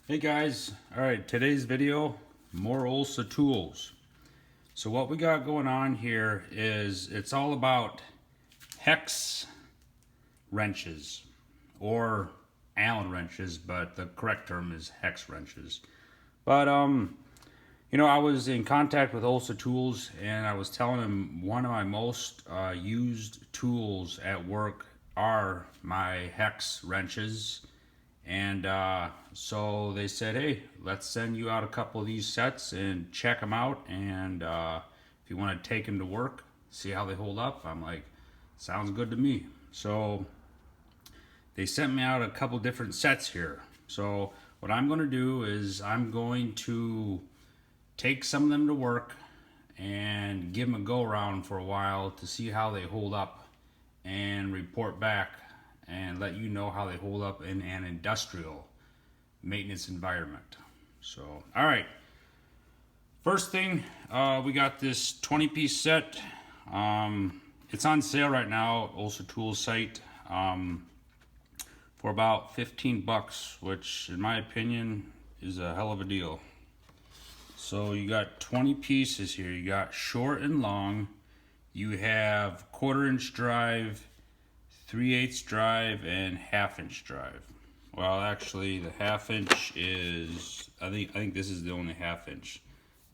Hey guys, alright, today's video, more OlsaTools. So what we got going on here is it's all about hex wrenches, or Allen wrenches, but the correct term is hex wrenches. But I was in contact with OlsaTools and I was telling them one of my most used tools at work are my hex wrenches. And so they said, hey, let's send you out a couple of these sets and check them out. And if you want to take them to work, see how they hold up. I'm like, sounds good to me. So they sent me out a couple different sets here. So what I'm going to do is I'm going to take some of them to work and give them a go around for a while to see how they hold up and report back and let you know how they hold up in an industrial maintenance environment. So, all right. First thing, we got this 20-piece set. It's on sale right now, OlsaTools site, for about 15 bucks, which in my opinion is a hell of a deal. So you got 20 pieces here. You got short and long. You have 1/4-inch drive, 3/8 drive, and 1/2-inch drive. Well, actually, the 1/2-inch is, I think this is the only 1/2-inch.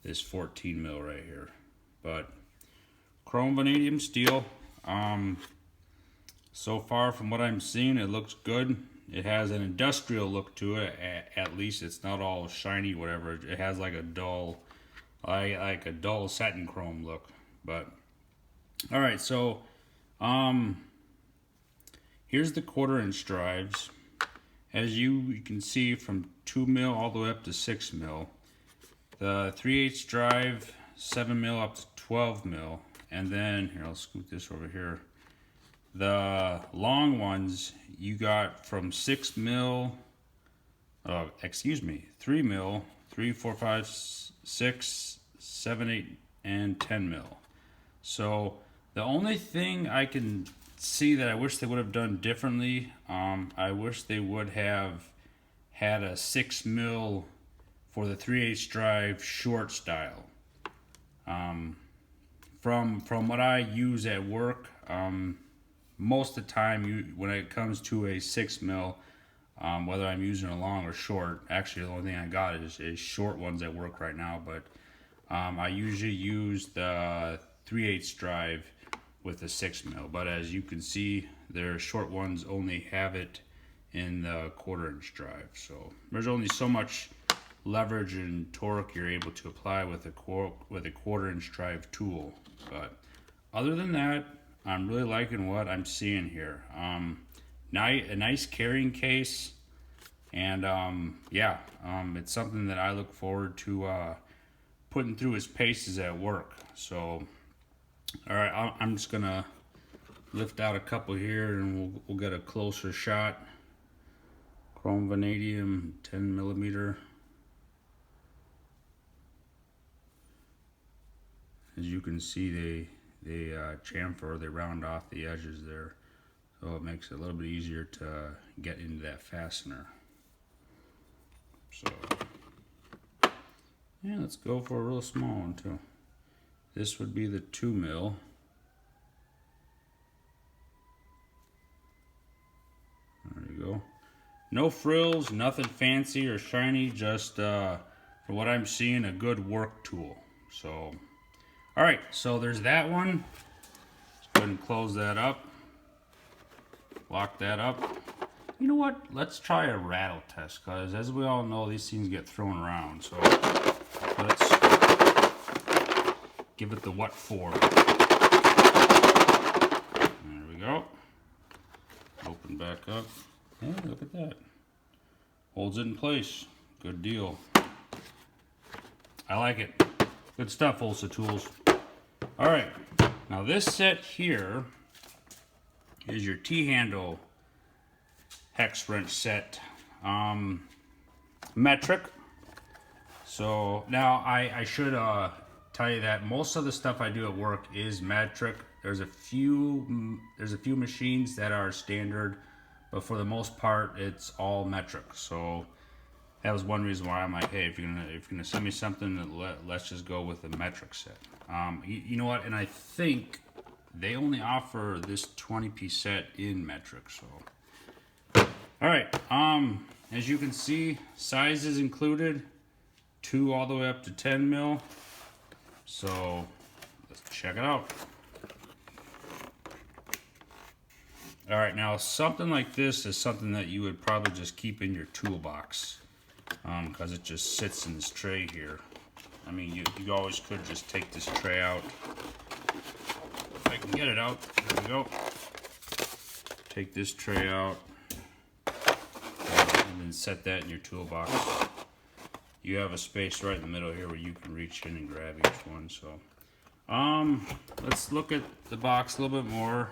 This 14 mil right here. But chrome vanadium steel. So far from what I'm seeing, it looks good. It has an industrial look to it. At least it's not all shiny, whatever. It has like a dull, like a dull satin chrome look. But all right, so here's the 1/4-inch drives. As you can see, from 2 mil all the way up to 6 mil. The 3/8 drive, 7 mil up to 12 mil. And then, here, I'll scoot this over here. The long ones, you got from 6 mil, 3 mil, 3, 4, 5, 6, 7, 8, and 10 mil. So the only thing I can see that I wish they would have done differently, I wish they would have had a 6 mil for the 3/8 drive short style. From what I use at work, most of the time when it comes to a 6 mil, whether I'm using a long or short, actually the only thing I got is short ones at work right now, but I usually use the 3/8 drive with the 6 mil. But as you can see, their short ones only have it in the 1/4-inch drive. So there's only so much leverage and torque you're able to apply with a 1/4-inch drive tool. But other than that, I'm really liking what I'm seeing here. A nice carrying case, and it's something that I look forward to putting through its paces at work. So, all right, I'm just gonna lift out a couple here, and we'll get a closer shot. Chrome vanadium, 10 millimeter. As you can see, they chamfer, they round off the edges there, so it makes it a little bit easier to get into that fastener. So yeah, let's go for a real small one too. This would be the 2 mil. There you go. No frills, nothing fancy or shiny, just for what I'm seeing, a good work tool. So all right, so there's that one. Let's go ahead and close that up. Lock that up. You know what? Let's try a rattle test, because as we all know, these things get thrown around. So let's give it the what for. There we go. Open back up. Hey, look at that. Holds it in place. Good deal. I like it. Good stuff, OlsaTools. All right, now this set here is your T-handle hex wrench set, metric. So now I should tell you that most of the stuff I do at work is metric. There's a few machines that are standard, but for the most part, it's all metric. So that was one reason why I'm like, hey, if you're gonna send me something, let's just go with the metric set. You know what? And I think they only offer this 20-piece set in metric. So, all right. As you can see, size is included, 2 all the way up to 10 mil. So let's check it out. All right, now something like this is something that you would probably just keep in your toolbox, because it just sits in this tray here. I mean, you always could just take this tray out. If I can get it out, there we go. Take this tray out, and then set that in your toolbox. You have a space right in the middle here where you can reach in and grab each one. So, let's look at the box a little bit more.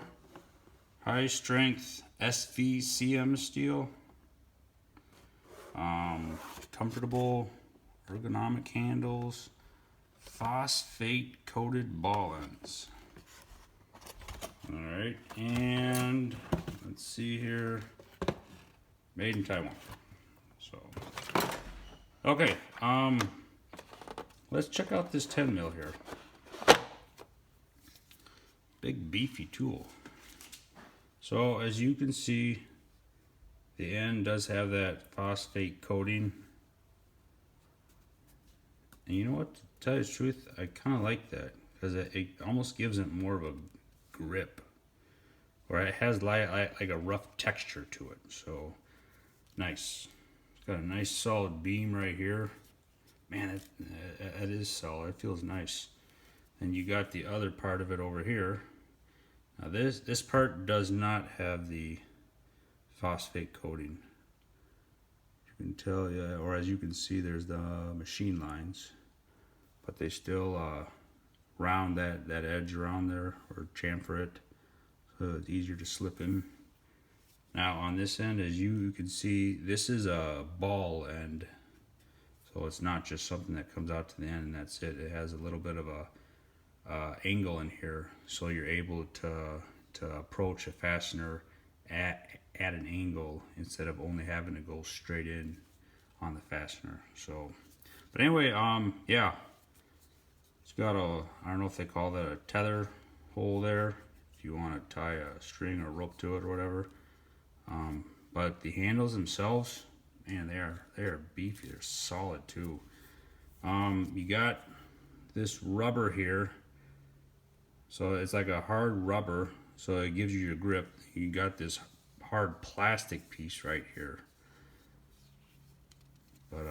High strength SVCM steel. Comfortable ergonomic handles. Phosphate coated ball ends. Alright, and let's see here. Made in Taiwan. So, okay, let's check out this 10 mil here. Big beefy tool. So as you can see, the end does have that phosphate coating. And you know what, to tell you the truth, I kind of like that, because it almost gives it more of a grip. Or it has like a rough texture to it. So, nice. It's got a nice solid beam right here. Man, it is solid. It feels nice. And you got the other part of it over here. Now this part does not have the phosphate coating. You can tell, yeah, or as you can see, there's the machine lines, but they still round that edge around there, or chamfer it, so it's easier to slip in. Now on this end, as you can see, this is a ball end, so it's not just something that comes out to the end and that's it. It has a little bit of a angle in here, so you're able to approach a fastener at an angle instead of only having to go straight in on the fastener. So, but anyway, yeah, it's got a, I don't know if they call that a tether hole there, if you want to tie a string or rope to it or whatever. But the handles themselves, man, they are beefy. They're solid too. You got this rubber here. So it's like a hard rubber, so it gives you your grip. You got this hard plastic piece right here. But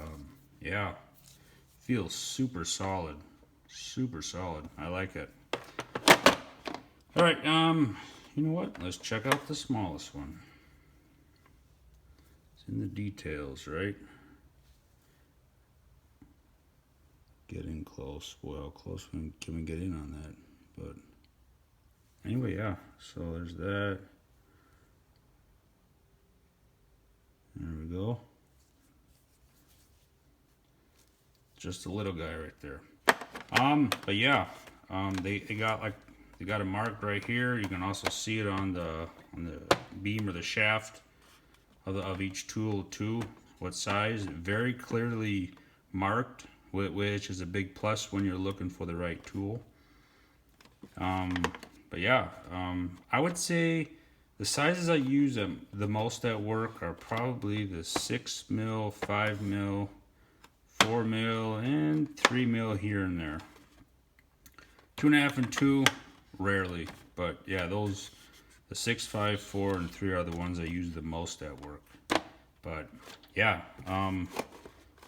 yeah, feels super solid. Super solid. I like it. All right, you know what? Let's check out the smallest one. It's in the details, right? Getting close. Well, close one. Can we get in on that? But anyway, yeah, so there's that. There we go. Just a little guy right there. But yeah, they got a mark right here. You can also see it on the beam or the shaft of each tool too. What size? Very clearly marked, which is a big plus when you're looking for the right tool. But yeah, I would say the sizes I use the most at work are probably the 6 mil, 5 mil, 4 mil, and 3 mil here and there. 2.5 and 2, rarely. But yeah, those, the 6, 5, 4, and 3 are the ones I use the most at work. But yeah,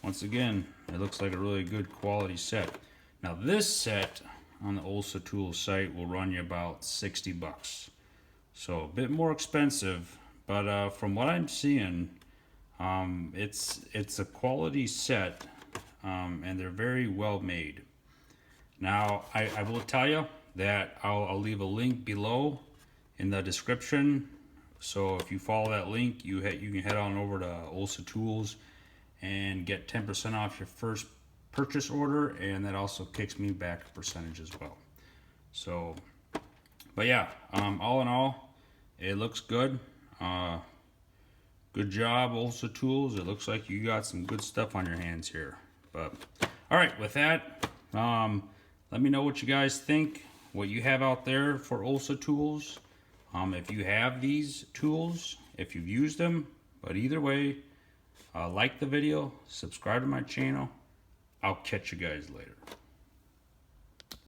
once again, it looks like a really good quality set. Now this set on the OlsaTools site will run you about 60 bucks. So a bit more expensive, but from what I'm seeing, it's a quality set, and they're very well made. Now I will tell you that I'll leave a link below in the description. So if you follow that link, you can head on over to OlsaTools and get 10% off your first purchase order, and that also kicks me back a percentage as well. So, but yeah, all in all, it looks good. good job, OlsaTools. It looks like you got some good stuff on your hands here. But all right, with that, let me know what you guys think, what you have out there for OlsaTools. If you have these tools, if you've used them, but either way, like the video, subscribe to my channel. I'll catch you guys later.